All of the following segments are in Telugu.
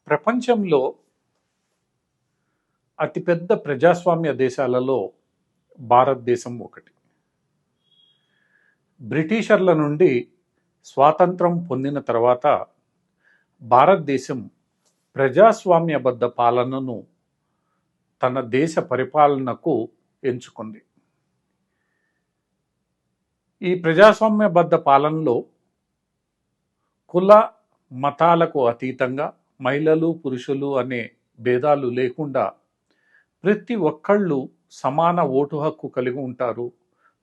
ప్రపంచంలో అతిపెద్ద ప్రజాస్వామ్య దేశాలలో భారతదేశం ఒకటి. బ్రిటిషర్ల నుండి స్వాతంత్రం పొందిన తర్వాత భారతదేశం ప్రజాస్వామ్యబద్ధ పాలనను తన దేశ పరిపాలనకు ఎంచుకుంది. ఈ ప్రజాస్వామ్యబద్ధ పాలనలో కుల మతాలకు అతీతంగా మహిళలు పురుషులు అనే భేదాలు లేకుండా ప్రతి ఒక్కళ్ళు సమాన ఓటు హక్కు కలిగి ఉంటారు,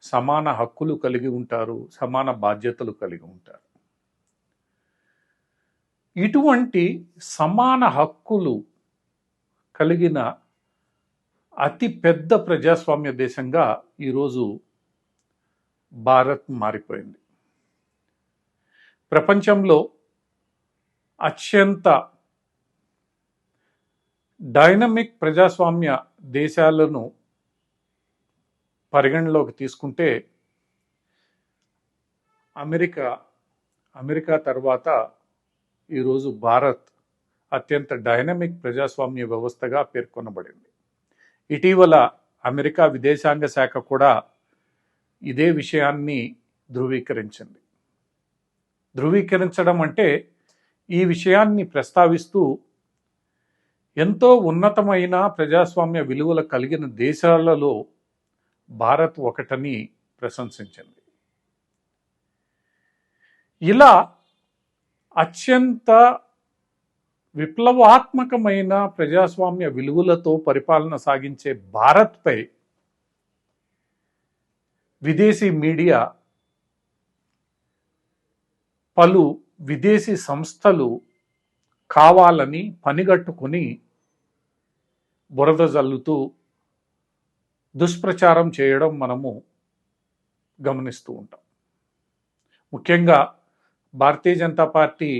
సమాన హక్కులు కలిగి ఉంటారు, సమాన బాధ్యతలు కలిగి ఉంటారు. ఇటువంటి సమాన హక్కులు కలిగిన అతి పెద్ద ప్రజాస్వామ్య దేశంగా ఈరోజు భారత్ మారిపోయింది. ప్రపంచంలో అత్యంత డైనమిక్ ప్రజాస్వామ్య దేశాలను పరిగణలోకి తీసుకుంటే అమెరికా తర్వాత ఈరోజు భారత్ అత్యంత డైనమిక్ ప్రజాస్వామ్య వ్యవస్థగా పేర్కొనబడింది. ఇటీవల అమెరికా విదేశాంగ శాఖ కూడా ఇదే విషయాన్ని ధృవీకరించడం అంటే ఈ విషయాన్ని ప్రస్తావిస్తూ ఎంతో ఉన్నతమైన ప్రజాస్వామ్య విలువలు కలిగిన దేశాలలో భారత్ ఒకటని ప్రశంసించింది. ఇలా అత్యంత విప్లవాత్మకమైన ప్రజాస్వామ్య విలువలతో పరిపాలన సాగించే భారత్పై విదేశీ మీడియా, పలు విదేశీ సంస్థలు కావాలని పనిగట్టుకుని బురద జల్లుతూ దుష్ప్రచారం చేయడం మనము గమనిస్తూ ఉంటాం. ముఖ్యంగా భారతీయ జనతా పార్టీ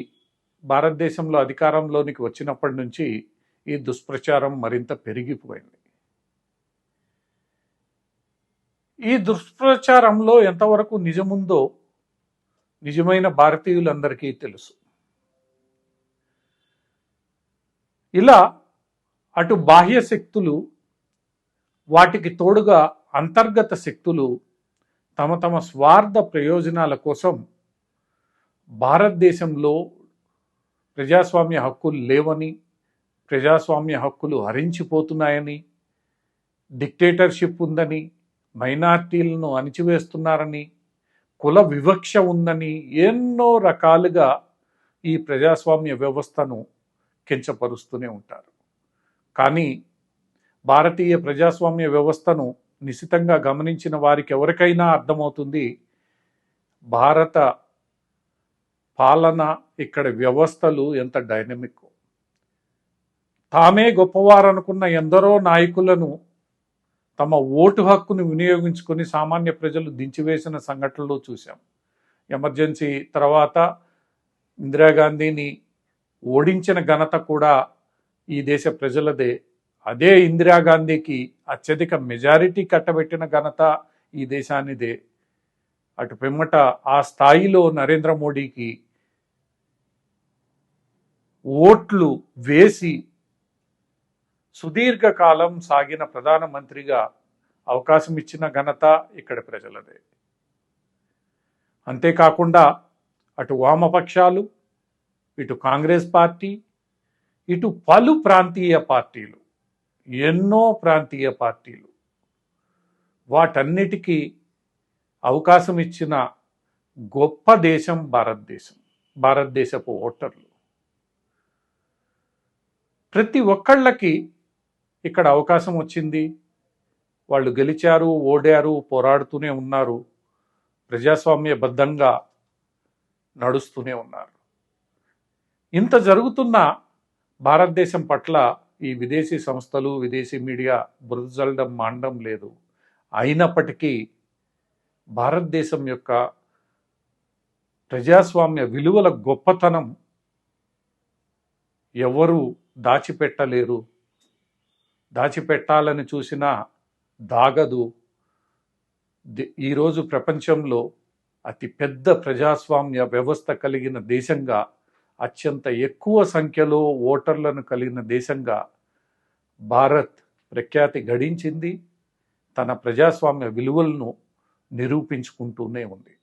భారతదేశంలో అధికారంలోనికి వచ్చినప్పటి నుంచి ఈ దుష్ప్రచారం మరింత పెరిగిపోయింది. ఈ దుష్ప్రచారంలో ఎంతవరకు నిజముందో నిజమైన భారతీయులందరికీ తెలుసు. ఇలా అటు బాహ్య శక్తులు, వాటికి తోడుగా అంతర్గత శక్తులు తమ తమ స్వార్థ ప్రయోజనాల కోసం భారతదేశంలో ప్రజాస్వామ్య హక్కులు లేవని, ప్రజాస్వామ్య హక్కులు హరించిపోతున్నాయని, డిక్టేటర్షిప్ ఉందని, మైనార్టీలను అణిచివేస్తున్నారని, కుల వివక్ష ఉందని ఎన్నో రకాలుగా ఈ ప్రజాస్వామ్య వ్యవస్థను కించపరుస్తూనే ఉంటారు. కానీ భారతీయ ప్రజాస్వామ్య వ్యవస్థను నిశితంగా గమనించిన వారికి ఎవరికైనా అర్థమవుతుంది, భారత పాలన, ఇక్కడ వ్యవస్థలు ఎంత డైనమిక్. తామే గొప్పవారనుకున్న ఎందరో నాయకులను తమ ఓటు హక్కును వినియోగించుకొని సామాన్య ప్రజలు దించివేసిన సంఘటనలు చూశాం. ఎమర్జెన్సీ తర్వాత ఇందిరాగాంధీని ఓడించిన ఘనత కూడా ఈ దేశ ప్రజలదే. అదే ఇందిరాగాంధీకి అత్యధిక మెజారిటీ కట్టబెట్టిన ఘనత ఈ దేశానిదే. అటు పిమ్మట ఆ స్థాయిలో నరేంద్ర మోడీకి ఓట్లు వేసి సుదీర్ఘకాలం సాగిన ప్రధానమంత్రిగా అవకాశం ఇచ్చిన ఘనత ఇక్కడ ప్రజలదే. అంతేకాకుండా అటు వామపక్షాలు, ఇటు కాంగ్రెస్ పార్టీ, ఇటు పలు ప్రాంతీయ పార్టీలు, ఎన్నో ప్రాంతీయ పార్టీలు, వాటన్నిటికీ అవకాశం ఇచ్చిన గొప్ప దేశం భారతదేశపు ఓటర్లు. ప్రతి ఒక్కళ్ళకి ఇక్కడ అవకాశం వచ్చింది. వాళ్ళు గెలిచారు, ఓడారు, పోరాడుతూనే ఉన్నారు, ప్రజాస్వామ్యబద్ధంగా నడుస్తూనే ఉన్నారు. ఇంత జరుగుతున్న భారతదేశం పట్ల ఈ విదేశీ సంస్థలు, విదేశీ మీడియా బురద జల్లడం మానడం లేదు. అయినప్పటికీ భారతదేశం యొక్క ప్రజాస్వామ్య విలువల గొప్పతనం ఎవరు దాచిపెట్టలేరు. దాచిపెట్టాలని చూసినా దాగదు. ఈరోజు ప్రపంచంలో అతి పెద్ద ప్రజాస్వామ్య వ్యవస్థ కలిగిన దేశంగా అత్యంత ఎక్కువ సంఖ్యలో ఓటర్లను కలిగిన దేశంగా భారత్ ప్రఖ్యాతి గడించింది. తన ప్రజాస్వామ్య విలువలను నిరూపించుకుంటూనే ఉంది.